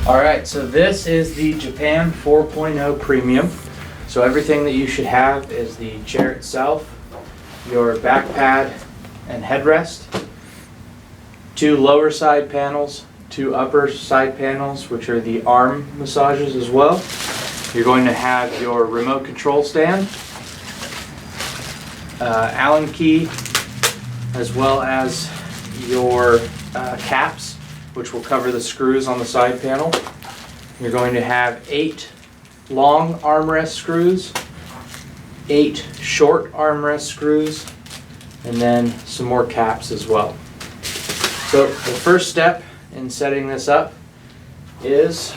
Alright, so this is the Japan 4.0 Premium. So everything that you should have is the chair itself, your back pad and headrest, 2 lower side panels, 2 upper side panels, which are the arm massages as well. You're going to have your remote control stand, Allen key, as well as your caps, which will cover the screws on the side panel. You're going to have 8 long armrest screws, 8 short armrest screws, and then some more caps as well. So the first step in setting this up is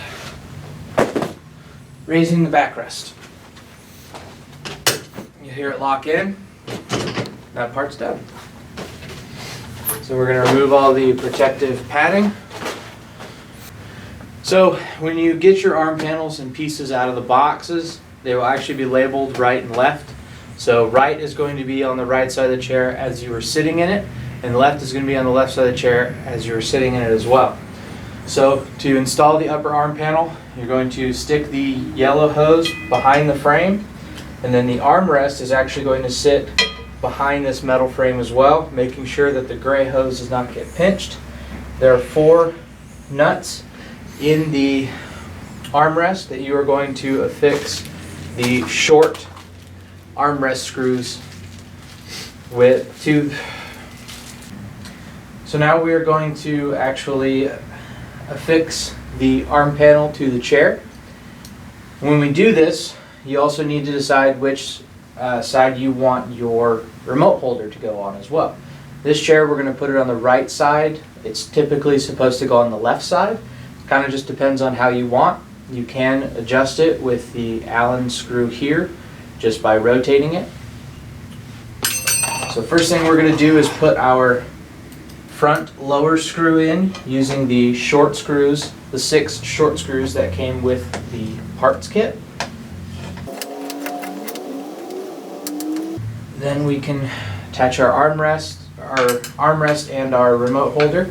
raising the backrest. You hear it lock in, that part's done. So we're going to remove all the protective padding. So when you get your arm panels and pieces out of the boxes, they will actually be labeled right and left. So right is going to be on the right side of the chair as you were sitting in it, and left is going to be on the left side of the chair as you were sitting in it as well. So to install the upper arm panel, you're going to stick the yellow hose behind the frame, and then the armrest is actually going to sit behind this metal frame as well, making sure that the gray hose does not get pinched. There are 4 nuts in the armrest that you are going to affix the short armrest screws with to. So now we are going to actually affix the arm panel to the chair. When we do this, you also need to decide which side you want your remote holder to go on as well. This chair, we're going to put it on the right side. It's typically supposed to go on the left side. Kind of just depends on how you want. You can adjust it with the Allen screw here just by rotating it. So first thing we're going to do is put our front lower screw in using the short screws, the 6 short screws that came with the parts kit. Then we can attach our armrest and our remote holder.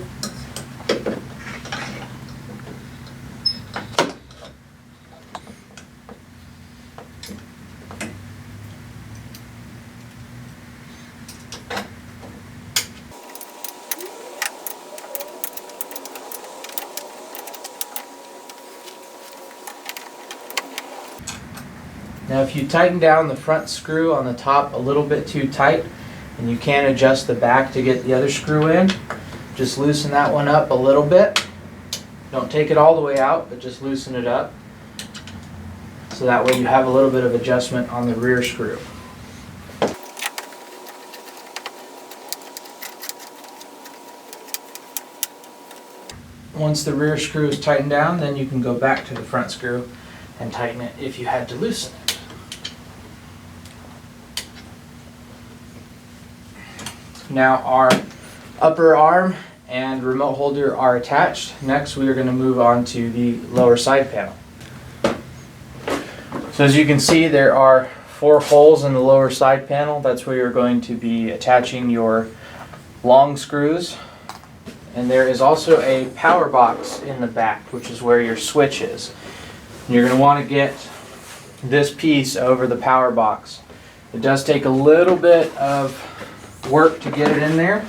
Now if you tighten down the front screw on the top a little bit too tight, and you can adjust the back to get the other screw in, just loosen that one up a little bit. Don't take it all the way out, but just loosen it up. So that way you have a little bit of adjustment on the rear screw. Once the rear screw is tightened down, then you can go back to the front screw and tighten it if you had to loosen it. Now our upper arm and remote holder are attached. Next we are going to move on to the lower side panel. So as you can see, there are 4 holes in the lower side panel. That's where you're going to be attaching your long screws. And there is also a power box in the back, which is where your switch is. And you're going to want to get this piece over the power box. It does take a little bit of work to get it in there.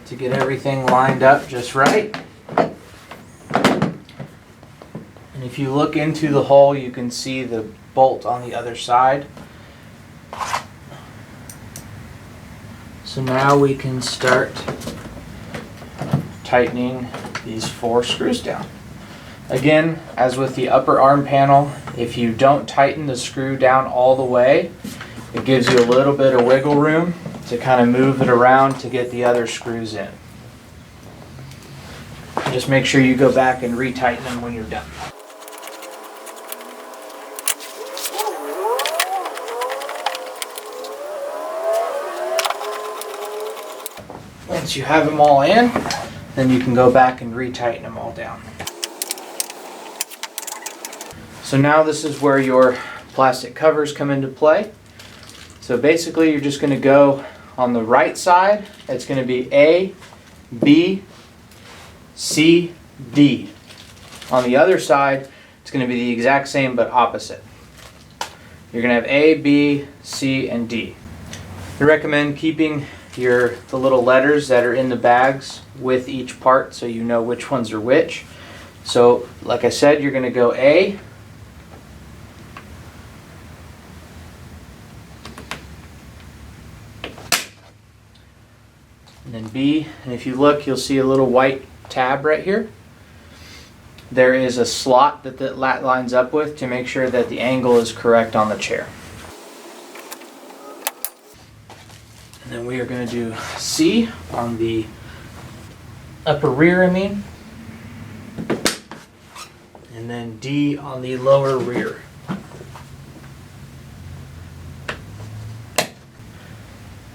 To get everything lined up just right. And if you look into the hole, you can see the bolt on the other side. So now we can start tightening these 4 screws down. Again, as with the upper arm panel, if you don't tighten the screw down all the way, it gives you a little bit of wiggle room to kind of move it around to get the other screws in. Just make sure you go back and retighten them when you're done. Once you have them all in, then you can go back and retighten them all down. So now this is where your plastic covers come into play. So basically you're just going to go on the right side. It's going to be A, B, C, D. On the other side, it's going to be the exact same but opposite. You're going to have A, B, C, and D. I recommend keeping the little letters that are in the bags with each part so you know which ones are which. So, like I said, you're going to go A, and then B, and if you look, you'll see a little white tab right here. There is a slot that lines up with to make sure that the angle is correct on the chair. And then we are going to do C on the upper rear, and then D on the lower rear.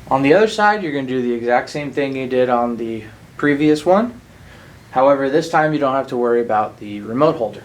On the other side, you're going to do the exact same thing you did on the previous one. However, this time you don't have to worry about the remote holder.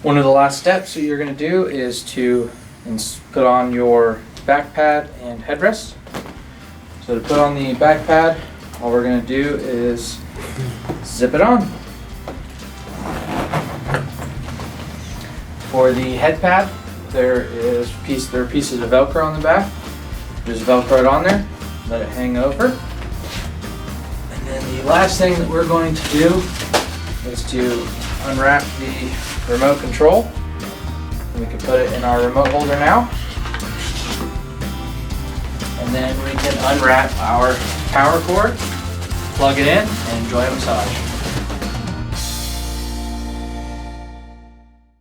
One of the last steps that you're going to do is to put on your back pad and headrest. So to put on the back pad, all we're going to do is zip it on. For the head pad, there are pieces of Velcro on the back. Just Velcro it on there, let it hang over. And then the last thing that we're going to do is to unwrap the remote control. And we can put it in our remote holder now. And then we can unwrap our power cord, plug it in, and enjoy a massage.